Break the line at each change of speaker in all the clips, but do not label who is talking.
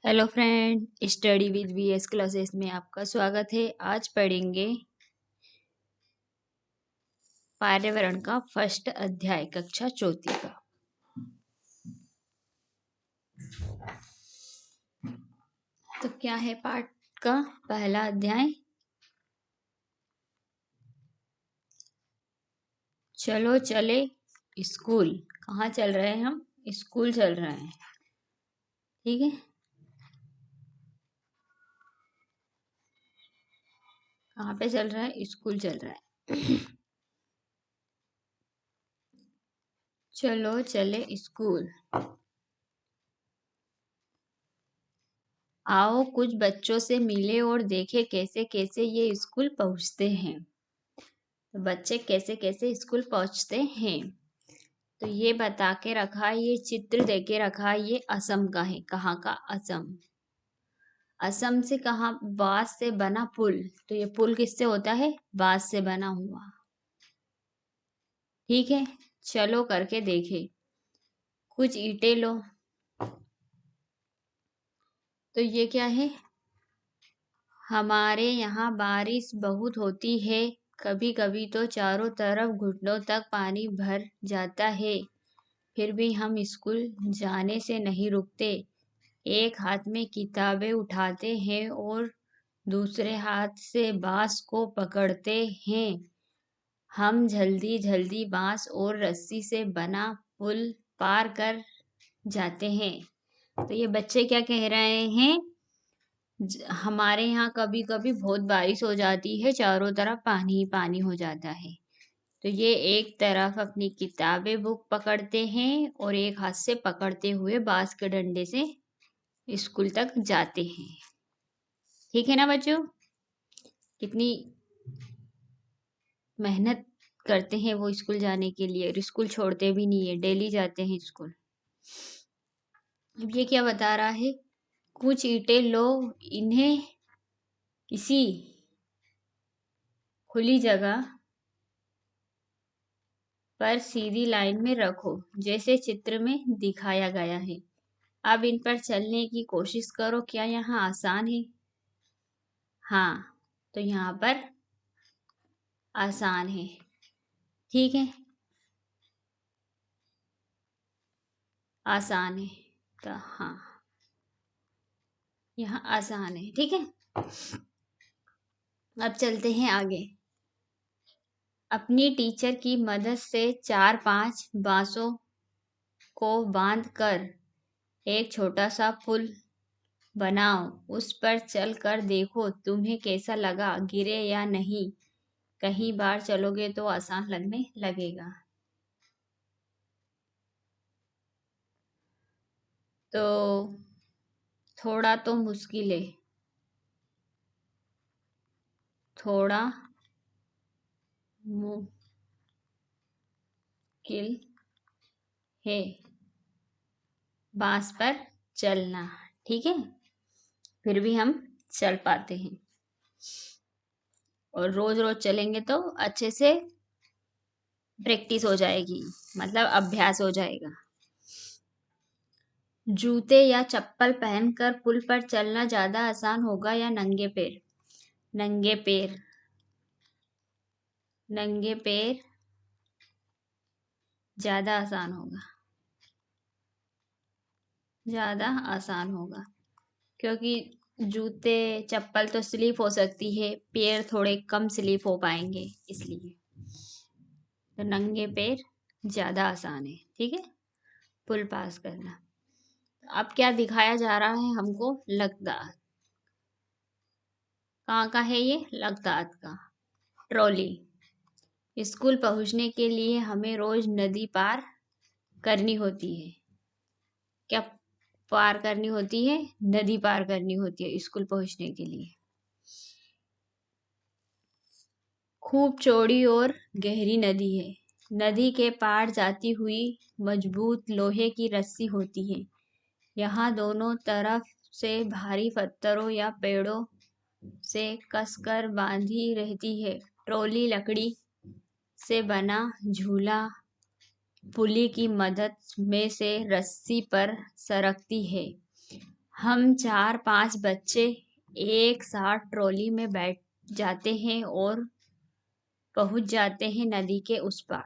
Hello friend, study with VS classes में आपका स्वागत है। आज पढ़ेंगे पर्यावरण का फर्स्ट अध्याय कक्षा चौथी का। तो क्या है पाठ का पहला अध्याय? चलो चले स्कूल। कहाँ चल रहे हैं हम? स्कूल चल रहे हैं। ठीक है, कहाँ पे चल रहा है? स्कूल चल रहा है। चलो चले स्कूल। आओ कुछ बच्चों से मिले और देखे कैसे कैसे ये स्कूल पहुंचते हैं। तो बच्चे कैसे कैसे स्कूल पहुंचते हैं, तो ये बता के रखा, ये चित्र दे के रखा, ये असम का है। कहाँ का? असम। असम से कहाँ? बांस से बना पुल। तो ये पुल किससे होता है? बांस से बना हुआ। ठीक है, चलो करके देखे। कुछ ईंटें लो। तो ये क्या है? हमारे यहाँ बारिश बहुत होती है, कभी कभी तो चारों तरफ घुटनों तक पानी भर जाता है, फिर भी हम स्कूल जाने से नहीं रुकते। एक हाथ में किताबें उठाते हैं और दूसरे हाथ से बांस को पकड़ते हैं। हम जल्दी जल्दी बांस और रस्सी से बना पुल पार कर जाते हैं। तो ये बच्चे क्या कह रहे हैं? हमारे यहाँ कभी कभी बहुत बारिश हो जाती है, चारों तरफ पानी ही पानी हो जाता है। तो ये एक तरफ अपनी किताबें बुक पकड़ते हैं और एक हाथ से पकड़ते हुए बांस के डंडे से स्कूल तक जाते हैं। ठीक है ना बच्चों? कितनी मेहनत करते हैं वो स्कूल जाने के लिए, और स्कूल छोड़ते भी नहीं है, डेली जाते हैं स्कूल। अब ये क्या बता रहा है? कुछ ईंटें लो, इन्हें किसी खुली जगह पर सीधी लाइन में रखो, जैसे चित्र में दिखाया गया है। अब इन पर चलने की कोशिश करो। क्या यहाँ आसान है? हाँ, तो यहाँ पर आसान है। ठीक है, आसान है। तो हाँ, यहाँ आसान है। ठीक है, अब चलते हैं आगे। अपनी टीचर की मदद से 4-5 बांसों को बांध कर एक छोटा सा पुल बनाओ। उस पर चल कर देखो तुम्हें कैसा लगा, गिरे या नहीं। कहीं बार चलोगे तो आसान लगने लगेगा। तो थोड़ा तो मुश्किल है, थोड़ा मुश्किल है बांस पर चलना। ठीक है, फिर भी हम चल पाते हैं, और रोज रोज चलेंगे तो अच्छे से प्रैक्टिस हो जाएगी, मतलब अभ्यास हो जाएगा। जूते या चप्पल पहनकर पुल पर चलना ज्यादा आसान होगा या नंगे पैर? नंगे पैर। नंगे पैर ज्यादा आसान होगा, ज्यादा आसान होगा, क्योंकि जूते चप्पल तो स्लिप हो सकती है, पैर थोड़े कम स्लिप हो पाएंगे, इसलिए तो नंगे पैर ज्यादा आसान है। ठीक है, पुल पास करना। अब क्या दिखाया जा रहा है हमको? लद्दाख। कहाँ का है ये? लद्दाख का। ट्रॉली। स्कूल पहुंचने के लिए हमें रोज नदी पार करनी होती है। क्या पार करनी होती है? नदी पार करनी होती है स्कूल पहुंचने के लिए। खूब चौड़ी और गहरी नदी है। नदी के पार जाती हुई मजबूत लोहे की रस्सी होती है। यहाँ दोनों तरफ से भारी पत्थरों या पेड़ों से कसकर बांधी रहती है। ट्रॉली लकड़ी से बना झूला पुली की मदद में से रस्सी पर सरकती है। हम 4-5 बच्चे एक साथ ट्रॉली में बैठ जाते हैं और पहुंच जाते हैं नदी के उस पार।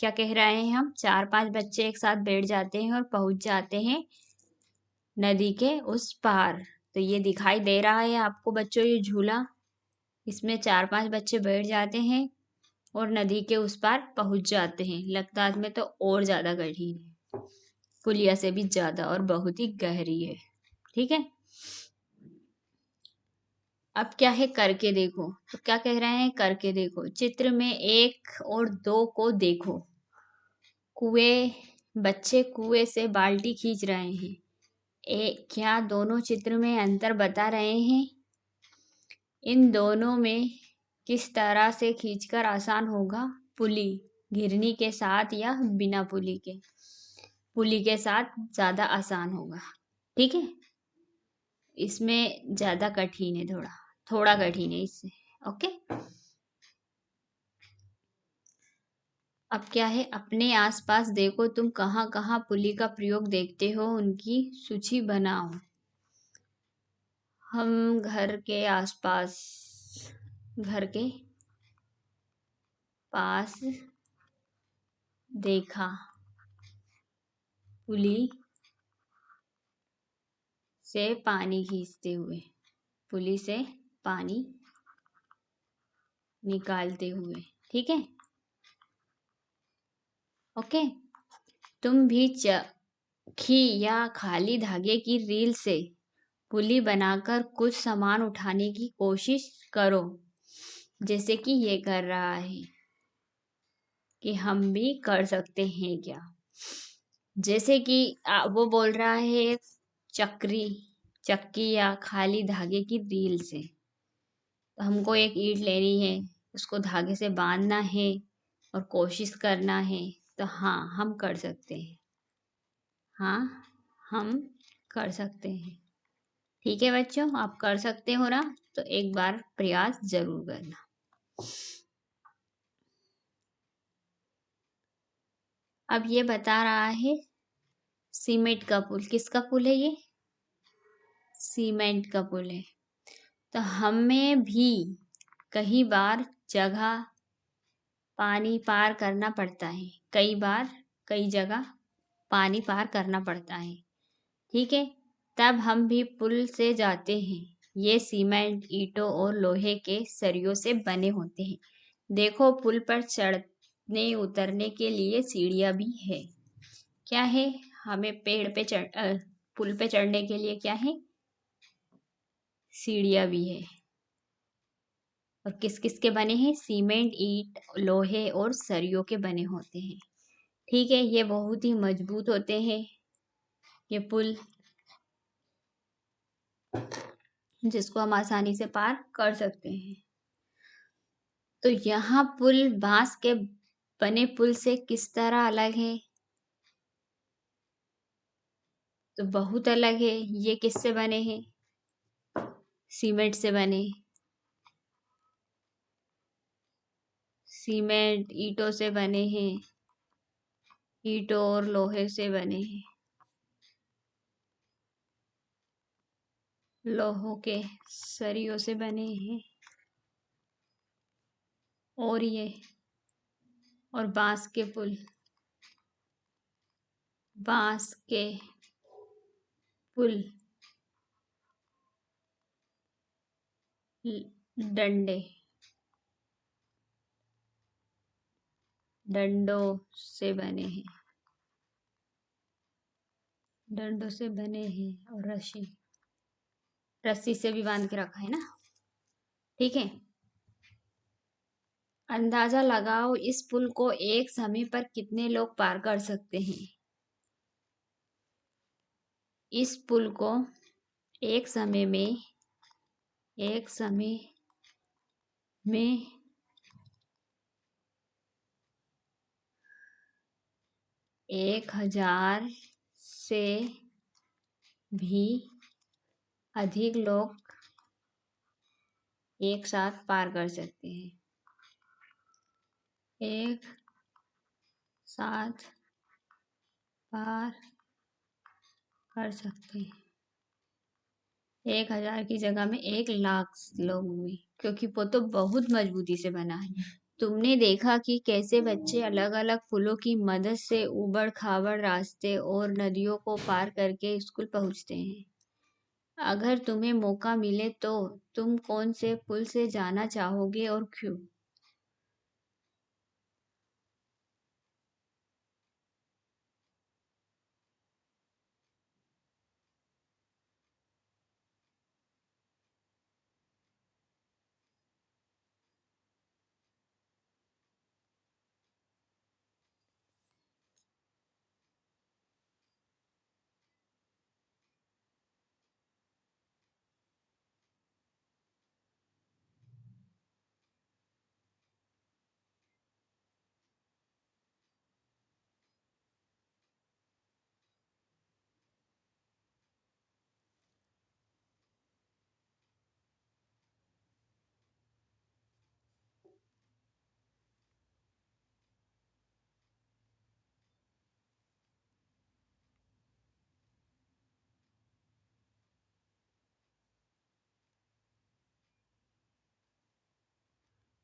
क्या कह रहे हैं हम? 4-5 बच्चे एक साथ बैठ जाते हैं और पहुंच जाते हैं नदी के उस पार। तो ये दिखाई दे रहा है आपको बच्चों, ये झूला, इसमें 4-5 बच्चे बैठ जाते हैं और नदी के उस पार पहुंच जाते हैं। लगता है में तो और ज्यादा कठिन है, पुलिया से भी ज्यादा, और बहुत ही गहरी है। ठीक है, अब क्या है, करके देखो। तो क्या कह रहे हैं, करके देखो। चित्र में 1 और 2 को देखो। कुएं, बच्चे कुएं से बाल्टी खींच रहे हैं। क्या दोनों चित्र में अंतर बता रहे हैं? इन दोनों में किस तरह से खींचकर आसान होगा? पुली, घिरनी के साथ या बिना पुली के? पुली के साथ ज्यादा आसान होगा। ठीक है, इसमें ज्यादा कठिन है, थोड़ा थोड़ा कठिन है इससे। ओके, अब क्या है, अपने आसपास देखो, तुम कहाँ कहाँ पुली का प्रयोग देखते हो, उनकी सूची बनाओ। हम घर के आसपास, घर के पास देखा पुली से पानी खींचते हुए, पुली से पानी निकालते हुए। ठीक है, ओके। तुम भी चरखी या खाली धागे की रील से पुली बनाकर कुछ सामान उठाने की कोशिश करो, जैसे कि ये कर रहा है। कि हम भी कर सकते हैं क्या? जैसे कि वो बोल रहा है चक्री, चक्की या खाली धागे की रील से। तो हमको एक ईंट लेनी है, उसको धागे से बांधना है और कोशिश करना है। तो हाँ, हम कर सकते हैं। हाँ, हम कर सकते हैं। ठीक है बच्चों, आप कर सकते हो ना? तो एक बार प्रयास जरूर करना। अब ये बता रहा है सीमेंट का पुल। किसका पुल है ये? सीमेंट का पुल है। तो हमें भी कई बार जगह पानी पार करना पड़ता है, कई बार कई जगह पानी पार करना पड़ता है। ठीक है, तब हम भी पुल से जाते हैं। ये सीमेंट, ईंटों और लोहे के सरियों से बने होते हैं। देखो, पुल पर चढ़ने उतरने के लिए सीढ़ियां भी है। क्या है? हमें पुल पे चढ़ने के लिए क्या है? सीढ़ियां भी है। और किस किस के बने हैं? सीमेंट, ईंट, लोहे और सरियों के बने होते हैं। ठीक है, ये बहुत ही मजबूत होते हैं ये पुल, जिसको हम आसानी से पार कर सकते हैं। तो यहाँ पुल बांस के बने पुल से किस तरह अलग है? तो बहुत अलग है। ये किससे बने हैं? सीमेंट से बने। सीमेंट ईंटों से बने हैं, ईंटों और लोहे से बने हैं, लोहों के सरियों से बने हैं। और ये, और बांस के पुल, बांस के पुल, डंडे, डंडों से बने हैं, डंडों से बने हैं। और रस्सी, रस्सी से भी बांध के रखा है ना। ठीक है, अंदाजा लगाओ, इस पुल को एक समय पर कितने लोग पार कर सकते हैं? इस पुल को एक समय में, एक समय में 1000 से भी अधिक लोग एक साथ पार कर सकते हैं। एक साथ पार कर सकते हैं। 1,000 की जगह में 1,00,000 लोग हुए, क्योंकि वो तो बहुत मजबूती से बना है। तुमने देखा कि कैसे बच्चे अलग-अलग पुलों की मदद से ऊबड़-खाबड़ रास्ते और नदियों को पार करके स्कूल पहुंचते हैं। अगर तुम्हें मौका मिले तो तुम कौन से पुल से जाना चाहोगे और क्यों?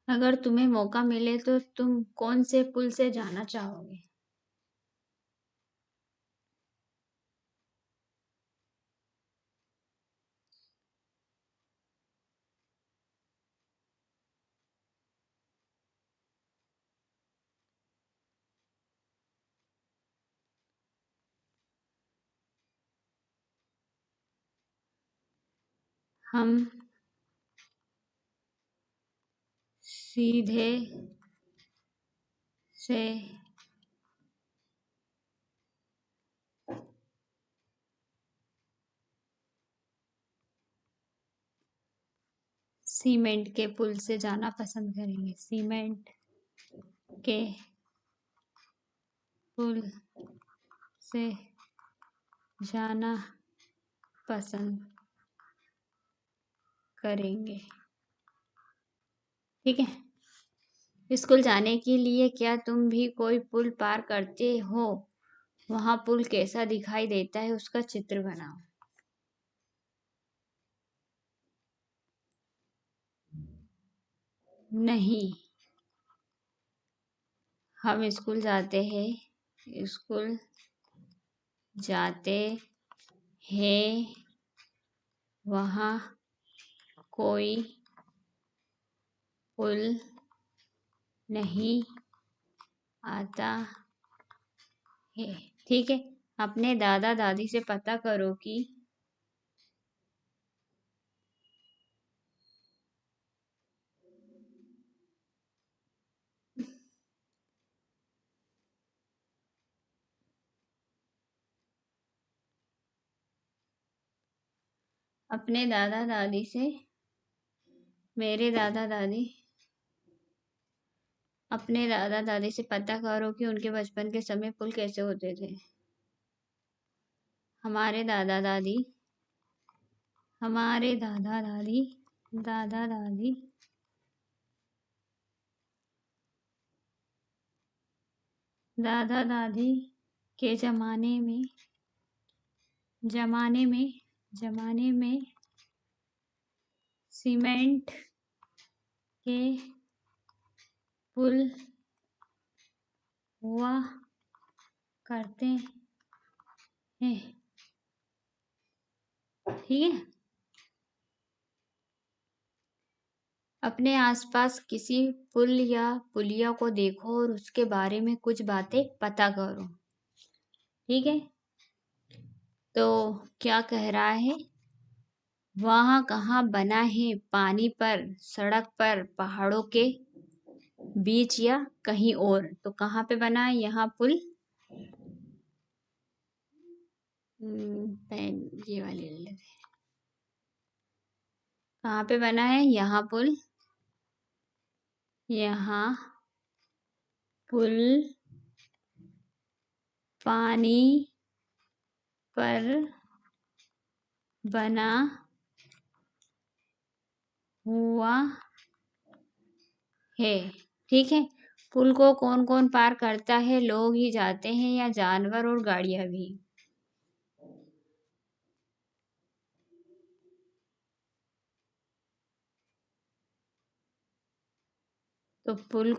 अगर तुम्हें मौका मिले तो तुम कौन से पुल से जाना चाहोगे? हम सीधे से सीमेंट के पुल से जाना पसंद करेंगे। सीमेंट के पुल से जाना पसंद करेंगे। ठीक है। स्कूल जाने के लिए क्या तुम भी कोई पुल पार करते हो? वहां पुल कैसा दिखाई देता है उसका चित्र बनाओ। नहीं, हम स्कूल जाते हैं। स्कूल जाते हैं, वहाँ कोई पुल नहीं आता है। ठीक है। अपने दादा दादी से पता करो कि अपने दादा दादी से मेरे दादा दादी अपने दादा दादी से पता करो कि उनके बचपन के समय पुल कैसे होते थे। हमारे दादा दादी हमारे दादा दादी दादा दादी के जमाने में सीमेंट के पुल हुआ करते हैं। ठीक है। अपने आसपास किसी पुल या पुलिया को देखो और उसके बारे में कुछ बातें पता करो। ठीक है। तो क्या कह रहा है? वहाँ कहाँ बना है? पानी पर, सड़क पर, पहाड़ों के बीच या कहीं और? तो कहाँ पे बना है यहाँ पुल? पेन ये वाली ले लेते हैं। कहाँ पे बना है यहाँ पुल? यहाँ पुल पानी पर बना हुआ है। ठीक है। पुल को कौन कौन पार करता है? लोग ही जाते हैं या जानवर और गाड़ियां भी? तो पुल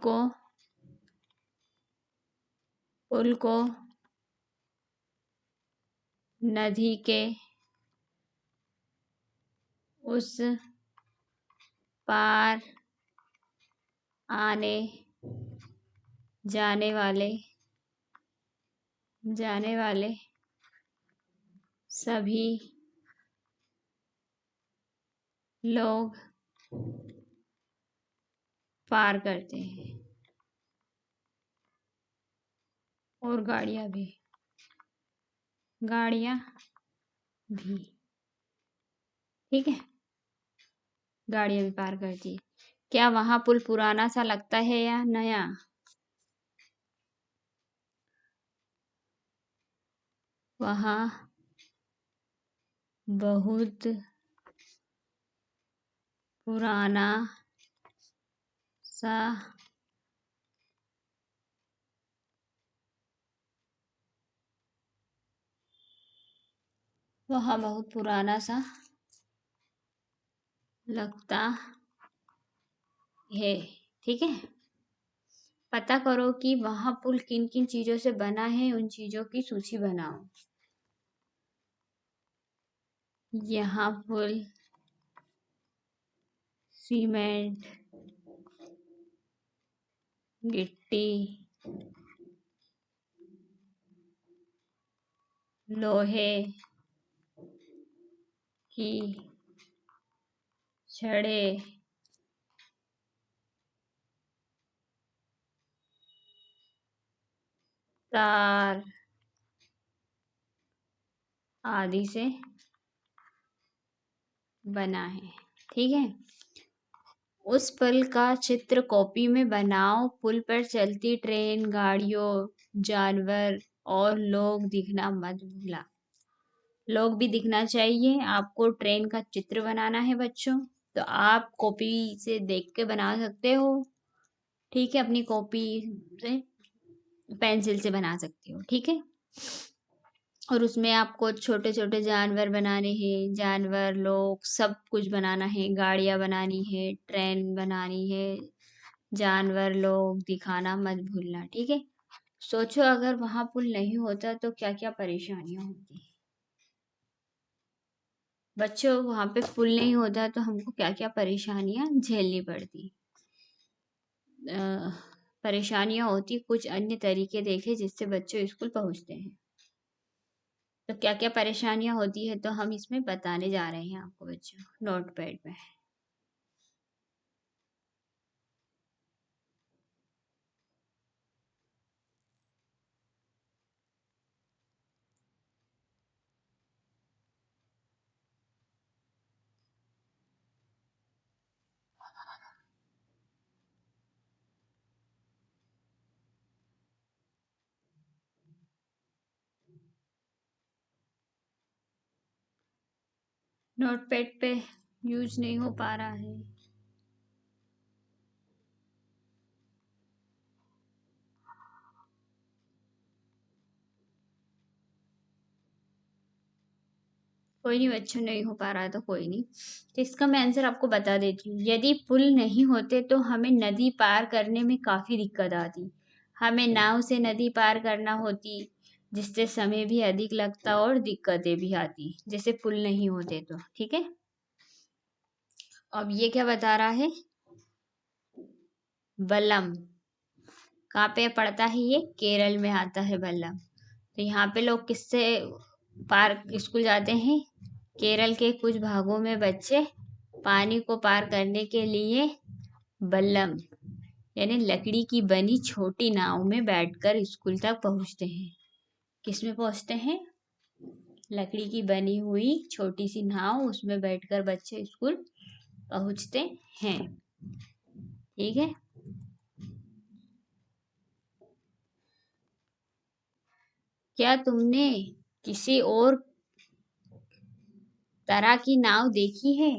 को नदी के उस पार आने जाने वाले सभी लोग पार करते हैं, और गाड़ियां भी ठीक है, गाड़ियां भी पार करती है। क्या वहां पुल पुराना सा लगता है या नया? वहां बहुत पुराना सा वहां बहुत पुराना सा लगता है। ठीक है, पता करो कि वहां पुल किन किन चीजों से बना है, उन चीजों की सूची बनाओ। यहाँ पुल सीमेंट, गिट्टी, लोहे की छड़ें, तार आदि से बना है। ठीक है, उस पल का चित्र कॉपी में बनाओ। पुल पर चलती ट्रेन, गाड़ियों, जानवर और लोग दिखना मत भूला। लोग भी दिखना चाहिए। आपको ट्रेन का चित्र बनाना है बच्चों, तो आप कॉपी से देख के बना सकते हो। ठीक है, अपनी कॉपी से पेंसिल से बना सकते हो। ठीक है, और उसमें आपको छोटे छोटे जानवर बनाने हैं, जानवर, लोग, सब कुछ बनाना है। गाड़ियां बनानी है, ट्रेन बनानी है, जानवर, लोग दिखाना मत भूलना। ठीक है, सोचो अगर वहां पुल नहीं होता तो क्या क्या परेशानियां होती। बच्चों, वहां पे पुल नहीं होता तो हमको क्या क्या परेशानियां झेलनी पड़ती। परेशानियां होती, कुछ अन्य तरीके देखे जिससे बच्चे स्कूल पहुंचते हैं। तो क्या क्या परेशानियां होती है तो हम इसमें बताने जा रहे हैं आपको बच्चों, नोटपैड में। नोटपैड पे यूज नहीं हो पा रहा है। कोई नहीं बच्चों, नहीं हो पा रहा तो कोई नहीं। तो इसका मैं आंसर आपको बता देती हूँ। यदि पुल नहीं होते तो हमें नदी पार करने में काफी दिक्कत आती। हमें नाव से नदी पार करना होती, जिससे समय भी अधिक लगता और दिक्कतें भी आती, जैसे पुल नहीं होते तो। ठीक है, अब ये क्या बता रहा है? बल्लम कहाँ पे पड़ता है? ये केरल में आता है बल्लम। तो यहाँ पे लोग किससे पार स्कूल जाते हैं? केरल के कुछ भागों में बच्चे पानी को पार करने के लिए बल्लम यानी लकड़ी की बनी छोटी नाव में बैठकर स्कूल तक पहुंचते हैं। किस में पहुंचते हैं? लकड़ी की बनी हुई छोटी सी नाव, उसमें बैठकर बच्चे स्कूल पहुंचते हैं। ठीक है, क्या तुमने किसी और तरह की नाव देखी है?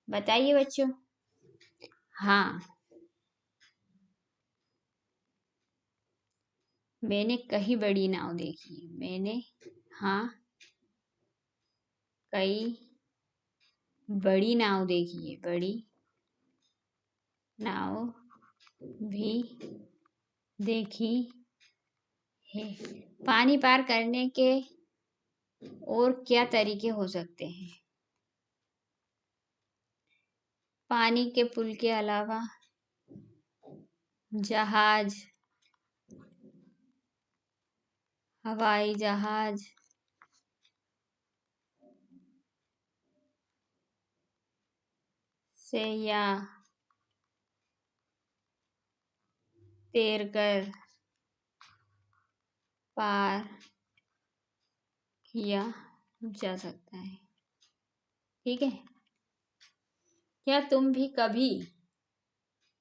बताइए बच्चों। हाँ, मैंने कई बड़ी नाव देखी है। हाँ, कई बड़ी नाव देखी है, बड़ी नाव भी देखी है। पानी पार करने के और क्या तरीके हो सकते हैं? पानी के पुल के अलावा जहाज, हवाई जहाज, से या तैरकर पार किया जा सकता है। ठीक है। क्या तुम भी कभी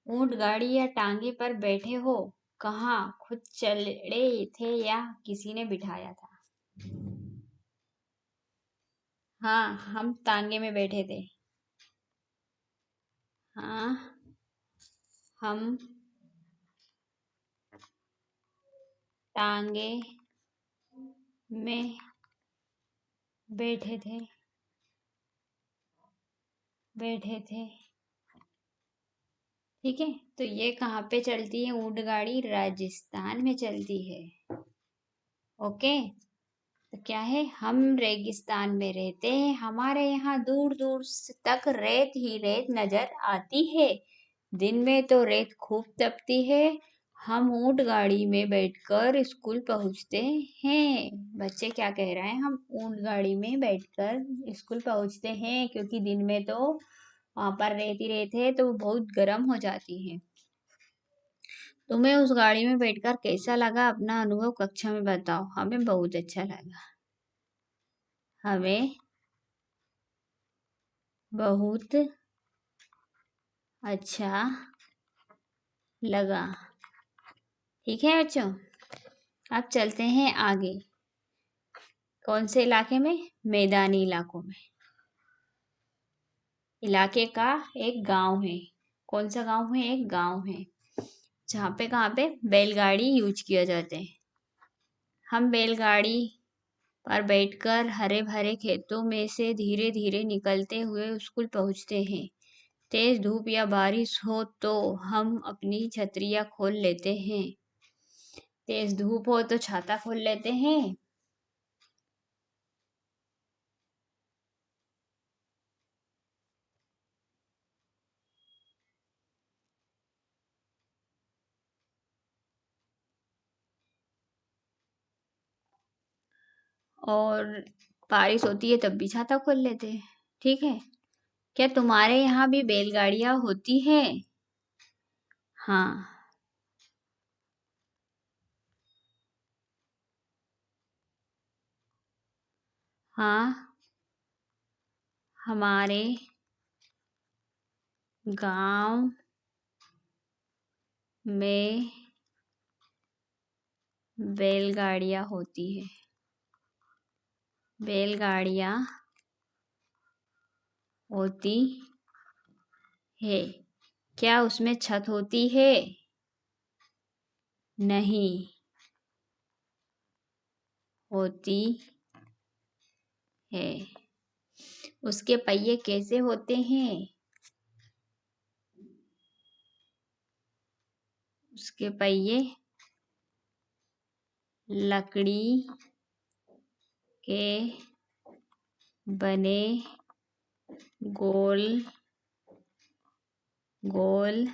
ऊंट गाड़ी या टांगे पर बैठे हो? कहाँ खुद चले थे या किसी ने बिठाया था? हाँ, हम टांगे में बैठे थे। हाँ, हम टांगे में बैठे थे। ठीक है। तो ये कहाँ पे चलती है ऊंट गाड़ी? राजस्थान में चलती है। ओके। तो क्या है, हम रेगिस्तान में रहते हैं, हमारे यहाँ दूर दूर तक रेत ही रेत नजर आती है। दिन में तो रेत खूब तपती है। हम ऊंट गाड़ी में बैठकर स्कूल पहुंचते हैं। बच्चे क्या कह रहे हैं? हम ऊंट गाड़ी में बैठकर स्कूल पहुंचते हैं, क्योंकि दिन में तो वहां पर रेत ही रेत है, तो वो बहुत गर्म हो जाती है। तुम्हें उस गाड़ी में बैठकर कैसा लगा? अपना अनुभव कक्षा में बताओ। हमें बहुत अच्छा लगा। हमें बहुत अच्छा लगा। ठीक है बच्चों, अब चलते हैं आगे। कौन से इलाके में? मैदानी इलाकों में। इलाके का एक गांव है। कौन सा गांव है? एक गांव है जहाँ पे कहाँ पे बैलगाड़ी यूज किया जाते हैं। हम बैलगाड़ी पर बैठकर हरे भरे खेतों में से धीरे धीरे निकलते हुए स्कूल पहुंचते हैं। तेज धूप या बारिश हो तो हम अपनी छतरियां खोल लेते हैं। तेज धूप हो तो छाता खोल लेते हैं। और बारिश होती है तब भी छाता खोल लेते हैं। ठीक है। क्या तुम्हारे यहाँ भी बैलगाड़ियाँ होती है? हाँ। हाँ, हमारे गांव में बैलगाड़ियाँ होती है। बैलगाड़ियाँ होती है। क्या उसमें छत होती है? नहीं होती है। उसके पहिए कैसे होते हैं? उसके पहिए लकड़ी के बने गोल गोल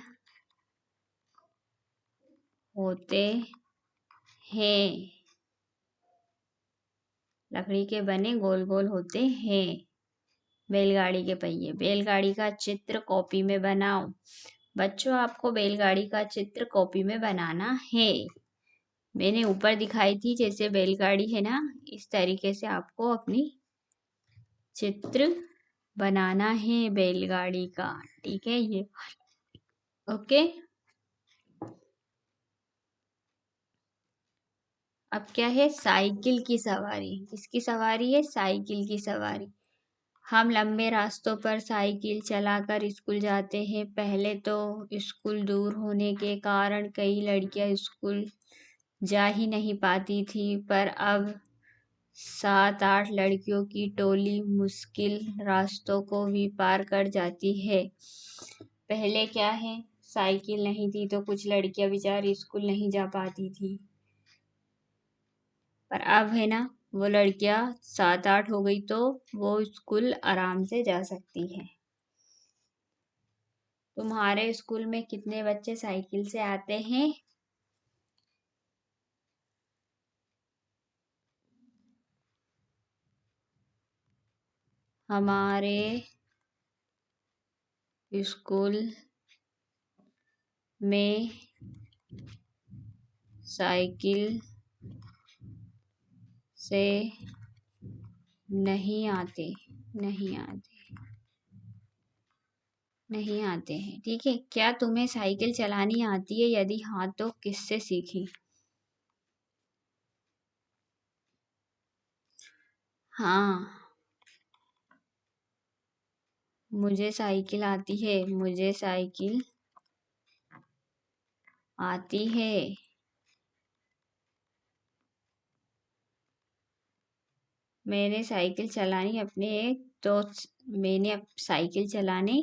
होते हैं। लकड़ी के बने गोल गोल होते हैं बैलगाड़ी के पहिए। बैलगाड़ी का चित्र कॉपी में बनाओ। बच्चों, आपको बैलगाड़ी का चित्र कॉपी में बनाना है। मैंने ऊपर दिखाई थी जैसे बैलगाड़ी है ना, इस तरीके से आपको अपनी चित्र बनाना है बैलगाड़ी का। ठीक है ये। ओके। अब क्या है? साइकिल की सवारी। किसकी सवारी है? साइकिल की सवारी। हम लंबे रास्तों पर साइकिल चलाकर स्कूल जाते हैं। पहले तो स्कूल दूर होने के कारण कई लड़कियां स्कूल जा ही नहीं पाती थी, पर अब 7-8 लड़कियों की टोली मुश्किल रास्तों को भी पार कर जाती है। पहले क्या है? साइकिल नहीं थी तो कुछ लड़कियां बेचारी स्कूल नहीं जा पाती थी। पर अब है ना, वो लड़कियां 7-8 हो गई तो वो स्कूल आराम से जा सकती है। तुम्हारे स्कूल में कितने बच्चे साइकिल से आते हैं? हमारे स्कूल में साइकिल से नहीं आते नहीं आते नहीं आते हैं। ठीक है, क्या तुम्हें साइकिल चलानी आती है? यदि हाँ तो किससे सीखी? हाँ, मुझे साइकिल आती है। मुझे साइकिल आती है। मैंने साइकिल चलानी अपने एक दोस्त मैंने साइकिल चलानी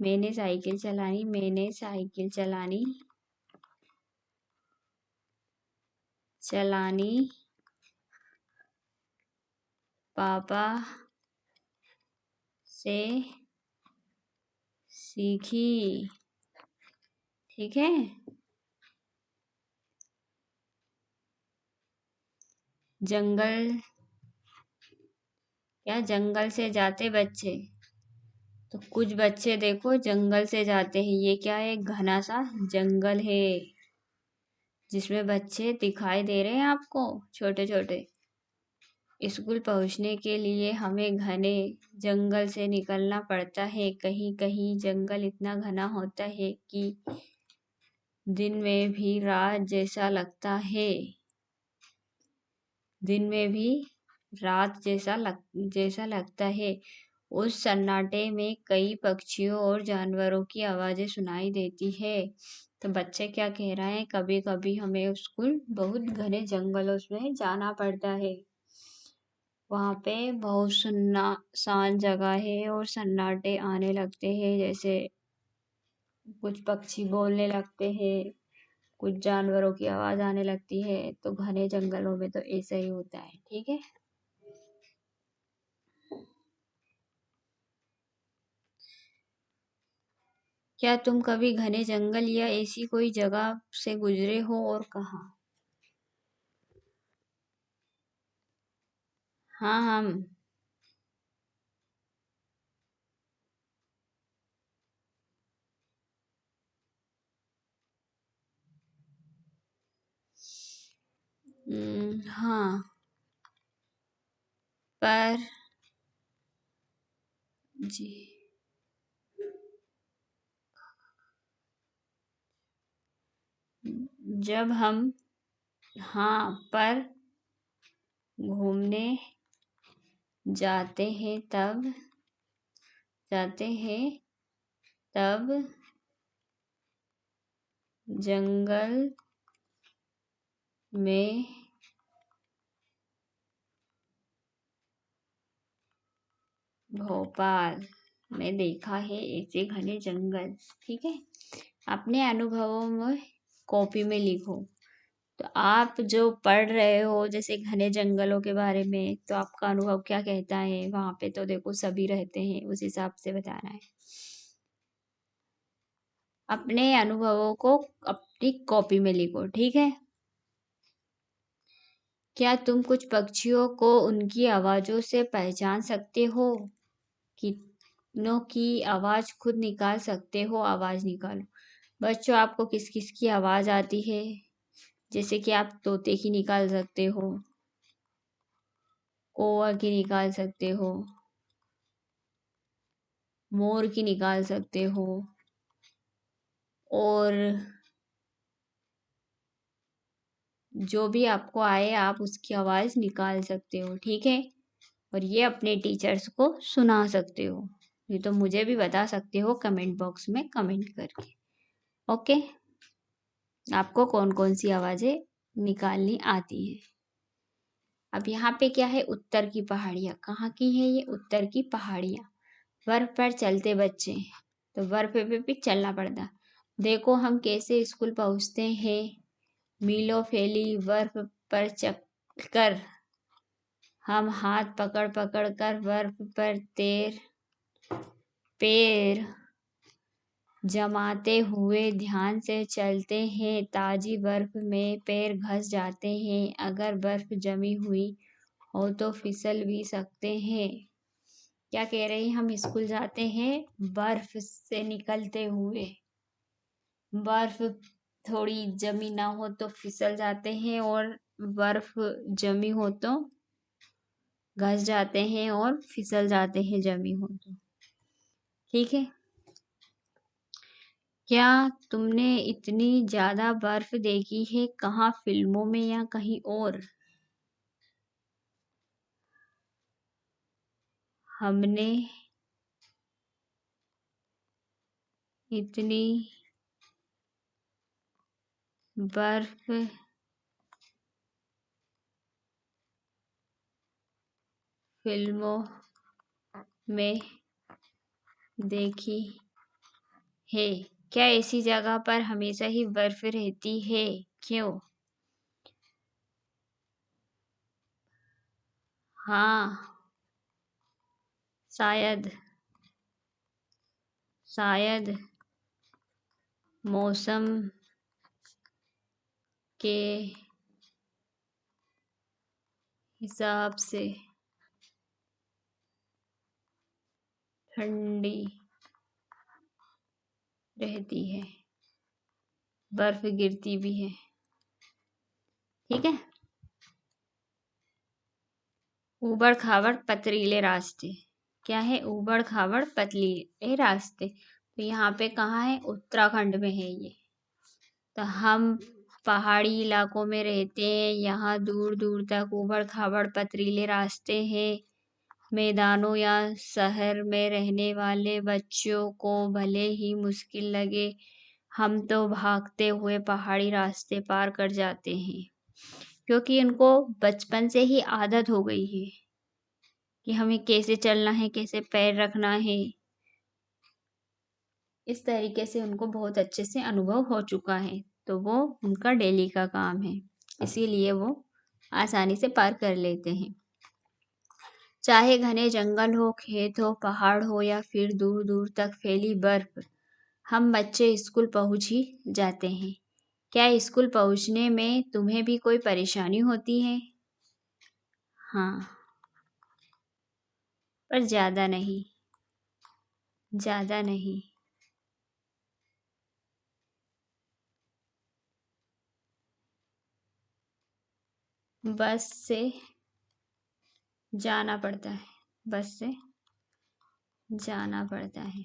मैंने साइकिल चलानी पापा से सीखी। ठीक है। जंगल क्या जंगल से जाते बच्चे? तो कुछ बच्चे देखो जंगल से जाते हैं। ये क्या है? घना सा जंगल है जिसमें बच्चे दिखाई दे रहे हैं आपको, छोटे छोटे। स्कूल पहुंचने के लिए हमें घने जंगल से निकलना पड़ता है। कहीं कहीं जंगल इतना घना होता है कि दिन में भी रात जैसा लगता है। दिन में भी रात जैसा लगता है। उस सन्नाटे में कई पक्षियों और जानवरों की आवाजें सुनाई देती है। तो बच्चे क्या कह रहे हैं? कभी कभी हमें स्कूल बहुत घने जंगलों में जाना पड़ता है। वहाँ पे बहुत शांत जगह है और सन्नाटे आने लगते हैं। जैसे कुछ पक्षी बोलने लगते हैं, कुछ जानवरों की आवाज आने लगती है। तो घने जंगलों में तो ऐसा ही होता है। ठीक है। क्या तुम कभी घने जंगल या ऐसी कोई जगह से गुजरे हो और कहाँ? हाँ, हम। हाँ, पर जी जब हम हाँ पर घूमने जाते हैं तब जाते हैं तब जंगल में भोपाल में देखा है ऐसे घने जंगल। ठीक है। अपने अनुभवों में कॉपी में लिखो। तो आप जो पढ़ रहे हो जैसे घने जंगलों के बारे में, तो आपका अनुभव क्या कहता है? वहां पे तो देखो सभी रहते हैं, उस हिसाब से बताना है। अपने अनुभवों को अपनी कॉपी में लिखो। ठीक है। क्या तुम कुछ पक्षियों को उनकी आवाजों से पहचान सकते हो? कितनों की आवाज खुद निकाल सकते हो? आवाज निकालो। बच्चों, आपको किस किस की आवाज आती है? जैसे कि आप तोते की निकाल सकते हो, कौवा की निकाल सकते हो, मोर की निकाल सकते हो, और जो भी आपको आए आप उसकी आवाज निकाल सकते हो। ठीक है। और ये अपने टीचर्स को सुना सकते हो। ये तो मुझे भी बता सकते हो कमेंट बॉक्स में कमेंट करके। ओके। आपको कौन कौन सी आवाजें निकालनी आती है? अब यहाँ पे क्या है? उत्तर की पहाड़ियाँ। कहाँ की है ये? उत्तर की पहाड़ियाँ। बर्फ पर चलते बच्चे। तो बर्फ पे भी चलना पड़ता। देखो हम कैसे स्कूल पहुंचते हैं। मीलों फैली बर्फ पर चलकर, हम हाथ पकड़ पकड़ कर बर्फ पर पैर जमाते हुए ध्यान से चलते हैं। ताजी बर्फ में पैर घस जाते हैं। अगर बर्फ जमी हुई हो तो फिसल भी सकते हैं। क्या कह रहे हैं? हम स्कूल जाते हैं बर्फ से निकलते हुए। बर्फ थोड़ी जमी ना हो तो फिसल जाते हैं, और बर्फ जमी हो तो घस जाते हैं और फिसल जाते हैं, जमी हो तो। ठीक है। क्या तुमने इतनी ज्यादा बर्फ देखी है? कहाँ, फिल्मों में या कहीं और? हमने इतनी बर्फ फिल्मों में देखी है। क्या ऐसी जगह पर हमेशा ही बर्फ रहती है? क्यों? हाँ, शायद शायद मौसम के हिसाब से ठंडी रहती है, बर्फ गिरती भी है। ठीक है। ऊबड़ खाबड़ पथरीले रास्ते। क्या है? ऊबड़ खाबड़ पतलीले रास्ते। तो यहाँ पे कहाँ है? उत्तराखंड में है ये। तो हम पहाड़ी इलाकों में रहते हैं। यहाँ दूर दूर तक ऊबड़ खाबड़ पथरीले रास्ते हैं। मैदानों या शहर में रहने वाले बच्चों को भले ही मुश्किल लगे, हम तो भागते हुए पहाड़ी रास्ते पार कर जाते हैं, क्योंकि उनको बचपन से ही आदत हो गई है कि हमें कैसे चलना है, कैसे पैर रखना है। इस तरीके से उनको बहुत अच्छे से अनुभव हो चुका है, तो वो उनका डेली का काम है, इसीलिए वो आसानी से पार कर लेते हैं। चाहे घने जंगल हो, खेत हो, पहाड़ हो या फिर दूर दूर तक फैली बर्फ, हम बच्चे स्कूल पहुंच ही जाते हैं। क्या स्कूल पहुंचने में तुम्हें भी कोई परेशानी होती है? हाँ, पर ज्यादा नहीं। ज्यादा नहीं। बस से जाना पड़ता है। बस से जाना पड़ता है।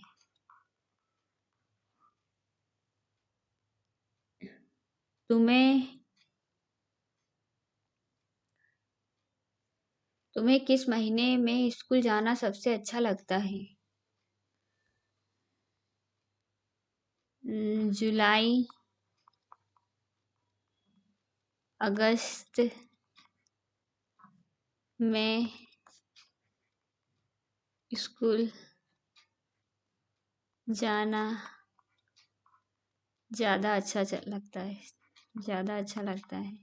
तुम्हें तुम्हें किस महीने में स्कूल जाना सबसे अच्छा लगता है? जुलाई, अगस्त में स्कूल जाना ज़्यादा अच्छा लगता है। ज़्यादा अच्छा लगता है,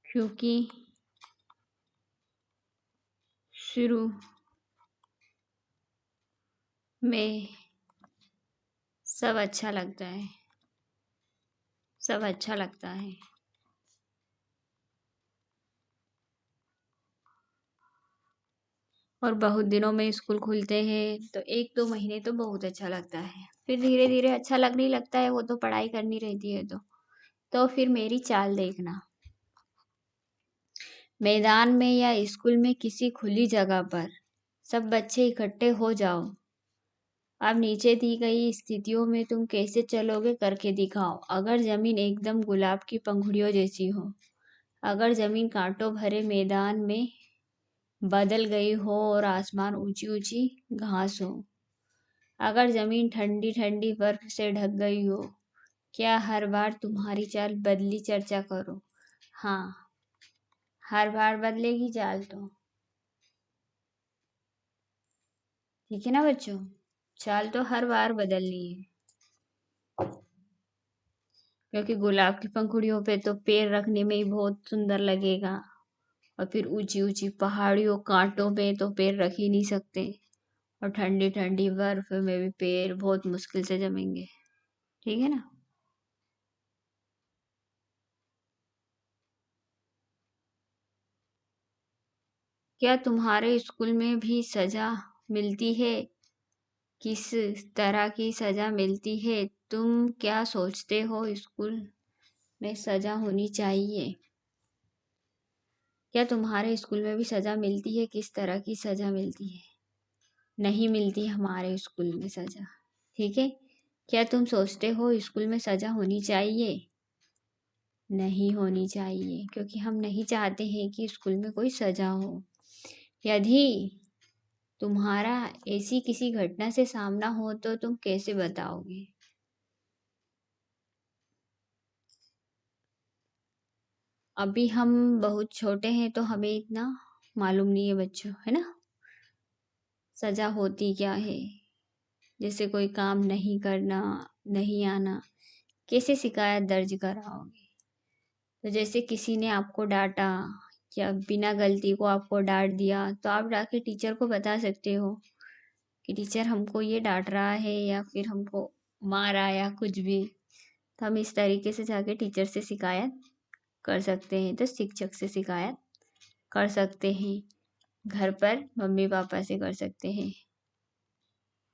क्योंकि शुरू में सब अच्छा लगता है। सब अच्छा लगता है। और बहुत दिनों में स्कूल खुलते हैं तो 1-2 महीने तो बहुत अच्छा लगता है, फिर धीरे धीरे अच्छा लगने लगता है। वो तो पढ़ाई करनी रहती है तो फिर मेरी चाल देखना। मैदान में या स्कूल में किसी खुली जगह पर सब बच्चे इकट्ठे हो जाओ। अब नीचे दी गई स्थितियों में तुम कैसे चलोगे, करके दिखाओ। अगर जमीन एकदम गुलाब की पंखुड़ियों जैसी हो, अगर जमीन कांटों भरे मैदान में बदल गई हो और आसमान ऊंची ऊंची घास हो, अगर जमीन ठंडी ठंडी बर्फ से ढक गई हो, क्या हर बार तुम्हारी चाल बदली? चर्चा करो। हाँ, हर बार बदलेगी चाल तो। ठीक है ना बच्चों? चाल तो हर बार बदलनी है। क्योंकि गुलाब की पंखुड़ियों पे तो पैर रखने में ही बहुत सुंदर लगेगा। और फिर ऊंची ऊंची पहाड़ियों कांटों पे तो पैर रख ही नहीं सकते। और ठंडी ठंडी बर्फ में भी पैर बहुत मुश्किल से जमेंगे। ठीक है ना। क्या तुम्हारे स्कूल में भी सजा मिलती है? किस तरह की सजा मिलती है? तुम क्या सोचते हो स्कूल में सजा होनी चाहिए? क्या तुम्हारे स्कूल में भी सजा मिलती है? किस तरह की सजा मिलती है? नहीं मिलती हमारे स्कूल में सजा। ठीक है। क्या तुम सोचते हो स्कूल में सजा होनी चाहिए? नहीं होनी चाहिए, क्योंकि हम नहीं चाहते हैं कि स्कूल में कोई सजा हो। यदि तुम्हारा ऐसी किसी घटना से सामना हो तो तुम कैसे बताओगे? अभी हम बहुत छोटे हैं तो हमें इतना मालूम नहीं है बच्चों, है ना। सजा होती क्या है? जैसे कोई काम नहीं करना, नहीं आना, कैसे शिकायत दर्ज कराओगे? तो जैसे किसी ने आपको डांटा या बिना गलती को आपको डांट दिया तो आप जाके टीचर को बता सकते हो कि टीचर हमको ये डांट रहा है या फिर हमको मारा या कुछ भी। तो हम इस तरीके से जाके टीचर से शिकायत कर सकते हैं। तो शिक्षक से शिकायत कर सकते हैं। घर पर मम्मी पापा से कर सकते हैं।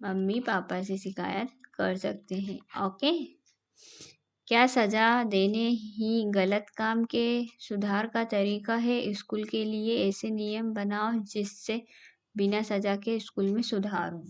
मम्मी पापा से शिकायत कर सकते हैं। ओके। क्या सजा देने ही गलत काम के सुधार का तरीका है? स्कूल के लिए ऐसे नियम बनाओ जिससे बिना सजा के स्कूल में सुधार हो।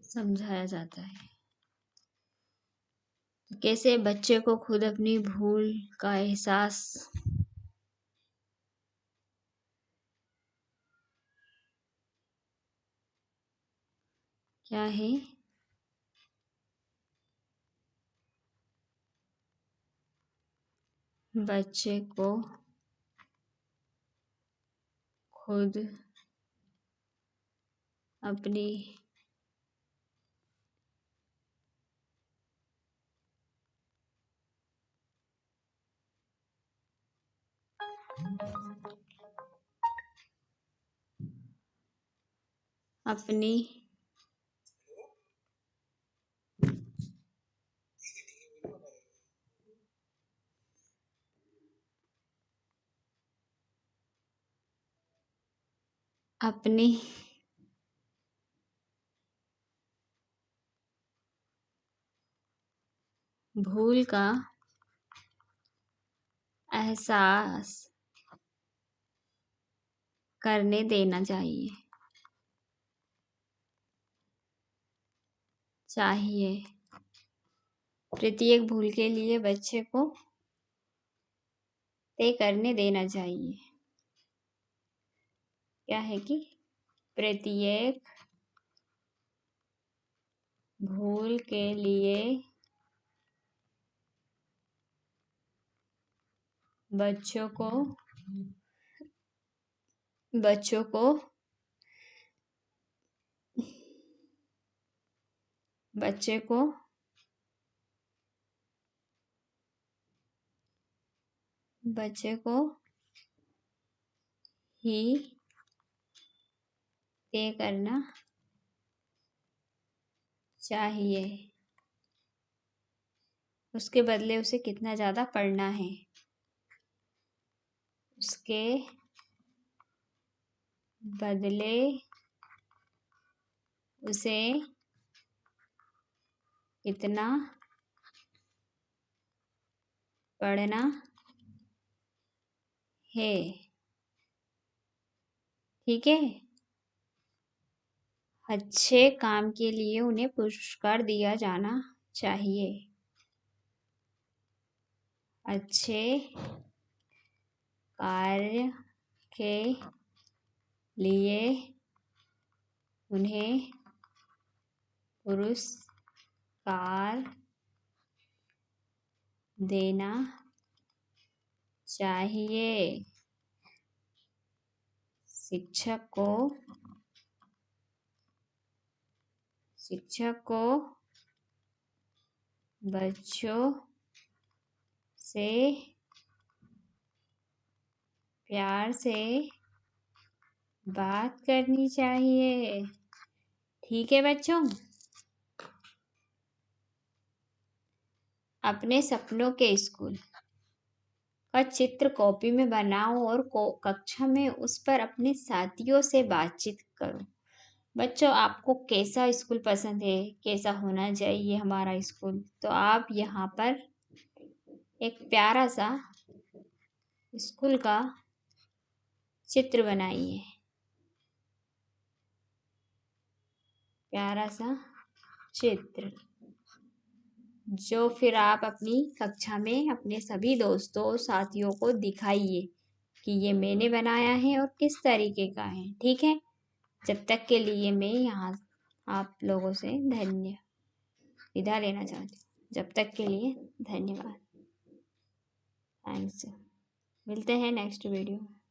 समझाया जाता है। कैसे बच्चे को खुद अपनी भूल का एहसास क्या है? बच्चे को खुद अपनी अपनी अपनी भूल का एहसास करने देना चाहिए। प्रत्येक भूल के लिए बच्चे को तय करने देना चाहिए। क्या है कि प्रत्येक भूल के लिए बच्चों को बच्चों को बच्चे को बच्चे को ही तय करना चाहिए। उसके बदले उसे कितना ज़्यादा पढ़ना है, उसके बदले उसे इतना पढ़ना है। ठीक है। अच्छे काम के लिए उन्हें पुरस्कार दिया जाना चाहिए। अच्छे कार्य के लिए उन्हें पुरस्कार देना चाहिए। शिक्षक को बच्चों से प्यार से बात करनी चाहिए। ठीक है बच्चों। अपने सपनों के स्कूल का चित्र कॉपी में बनाओ और कक्षा में उस पर अपने साथियों से बातचीत करो। बच्चों, आपको कैसा स्कूल पसंद है, कैसा होना चाहिए हमारा स्कूल, तो आप यहाँ पर एक प्यारा सा स्कूल का चित्र बनाइए। प्यारा सा चित्र जो फिर आप अपनी कक्षा में अपने सभी दोस्तों साथियों को दिखाइए कि ये मैंने बनाया है और किस तरीके का है। ठीक है। जब तक के लिए मैं यहाँ आप लोगों से विदा लेना चाहती हूँ। जब तक के लिए धन्यवाद। थैंक्स। मिलते हैं नेक्स्ट वीडियो।